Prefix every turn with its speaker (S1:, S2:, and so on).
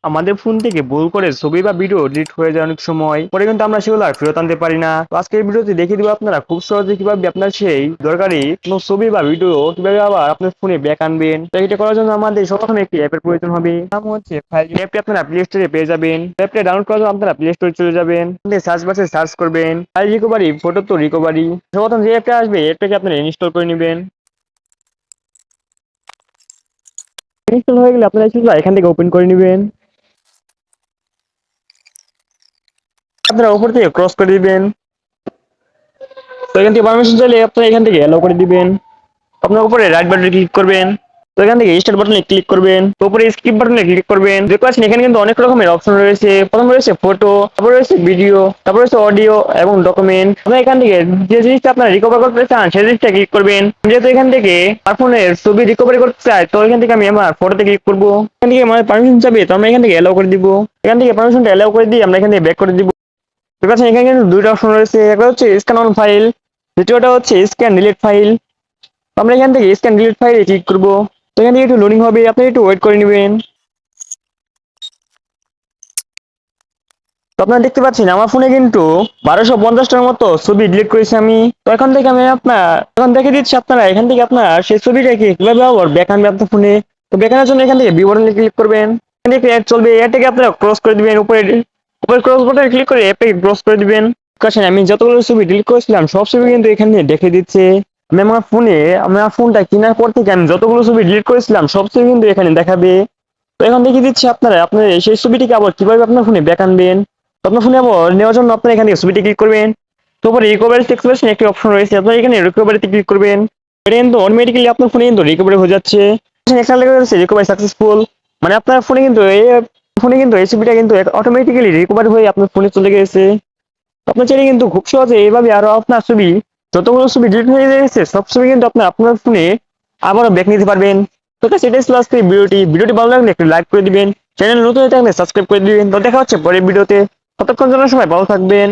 S1: আমাদের ফোন থেকে ভুল করে ছবি বা ভিডিও ডিলিট হয়ে যায় অনেক সময়, পরে কিন্তু আমরা সেগুলো আর ফেরত আনতে পারি না। তো আজকের ভিডিওতে দেখিয়ে দিব আপনারা খুব সহজে কিভাবে আপনার সেই দরকারি কোনো ছবি বা ভিডিও কিভাবে আবার আপনার ফোনে ব্যাক আনবেন। তো এটা করার জন্য আমাদের সর্বপ্রথমে একটি অ্যাপের প্রয়োজন হবে, নাম হচ্ছে ফাইল। অ্যাপটি আপনারা প্লে স্টোরে পেয়ে যাবেন। অ্যাপটি ডাউনলোড করার জন্য আপনারা প্লে স্টোরে চলে যাবেন, সার্চ বাক্সে সার্চ করবেন ফাইল রিকভারি, ফটো তো রিকভারি। সর্বপ্রথম যে অ্যাপটা আসবে অ্যাপটাকে আপনারা ইনস্টল করে নেবেন। ইনস্টল হয়ে গেলে আপনারা এখান থেকে ওপেন করে নেবেন। আপনারা উপর থেকে ক্রস করে দিবেন। তো এখান থেকে পারমিশন চাইলে আপনারা এখান থেকে অ্যালাউ করে দিবেন। আপনার উপরে রাইট বাটনে ক্লিক করবেন। তো এখান থেকে স্টার্ট বাটনে ক্লিক করবেন। তো উপরে স্কিপ বাটনে ক্লিক করবেন। দেখতে পাচ্ছেন এখানে কিন্তু অনেক রকমের অপশন রয়েছে। প্রথম রয়েছে ফটো, তারপর রয়েছে ভিডিও, তারপর রয়েছে অডিও এবং ডকুমেন্ট। আপনারা এখান থেকে যে জিনিসটা আপনারা রিকভার করতে চান সেই জিনিসটা ক্লিক করবেন। যেহেতু এখান থেকে আমার ফোনের ছবি রিকভারি করতে চাই, তো এখান থেকে আমি আমার ফটোতে ক্লিক করবো। এখান থেকে আমার পারমিশন চাবে, তো আমরা এখান থেকে অ্যালাউ করে দিব। এখান থেকে পারমিশনটা অ্যালাউ করে দিয়ে আমরা এখান থেকে ব্যাক করে দিব। ঠিক আছে, এখানে কিন্তু দুইটা অপশন রয়েছে, একটা হচ্ছে স্ক্যান অন ফাইল, দ্বিতীয়টা হচ্ছে স্ক্যান ডিলিট ফাইল। আমরা এখান থেকে স্ক্যান ডিলিট ফাইলে ক্লিক করব। তো এখান থেকে একটু লোডিং হবে, আপনি একটু ওয়েট করে নেবেন। তো আপনারা দেখতে পাচ্ছেন আমার ফোনে কিন্তু 1250টার মতো ছবি ডিলিট করেছি আমি। তো এখন থেকে আমি এখন দেখে দিচ্ছি আপনারা এখান থেকে আপনারা সেই ছবিটাকে কিভাবে আবার ব্যাক আনবে আপনার ফোনে। তো ব্যাক আনার জন্য এখান থেকে ভিউ বাটনে ক্লিক করবেন। এখান থেকে অ্যাড চলবে, অ্যাডটাকে আপনারা ক্রস করে দিবেন। উপরে উপরে ক্রস বাটনে ক্লিক করে অ্যাপটাকে ক্রস করে দিবেন। কাছে আমি যতগুলো ছবি ডিলিট করেছিলাম সব ছবি কিন্তু এখানে দেখে দিচ্ছে। আমি আমার ফোনটা কেনার পর থেকে আমি যতগুলো ছবি ডিলিট করেছিলাম সব ছবি কিন্তু এখানে দেখাবে। তো এখন দেখিয়ে দিচ্ছি আপনারা সেই ছবিটিকে আবার কিভাবে আপনার ফোনে ব্যাক আনবেন। তো আপনার ফোনে আবার নেওয়ার জন্য আপনারা এখানে ছবিটি ক্লিক করবেন। তো উপরে রিকভারি টেক্সট একটি অপশন রয়েছে, আপনারা এখানে রিকভারিতে ক্লিক করবেন। এটা কিন্তু অটোমেটিক্যালি আপনার ফোনে কিন্তু রিকভারি হয়ে যাচ্ছে। এখানে লেখা রয়েছে রিকভারি সাকসেসফুল, মানে আপনার ফোনে কিন্তু এই ছবিটা কিন্তু অটোমেটিক্যালি রিকভারি হয়ে আপনার ফোনে চলে গেছে। আপনার চাইলে কিন্তু খুব সহজে এইভাবে আরো আপনার ছবি, যতগুলো ছবি ডিলিট হয়ে গেছে সব ছবি কিন্তু আপনার ফোনে আবারও ব্যাক নিতে পারবেন। তো সেটাই ছিল আজকে ভিডিওটি ভালো লাগলে একটু লাইক করে দিবেন। চ্যানেল নতুন হয়ে থাকলে সাবস্ক্রাইব করে দিবেন। তো দেখা হচ্ছে পরের ভিডিওতে। ততক্ষণ জন্য সবাই ভালো থাকবেন।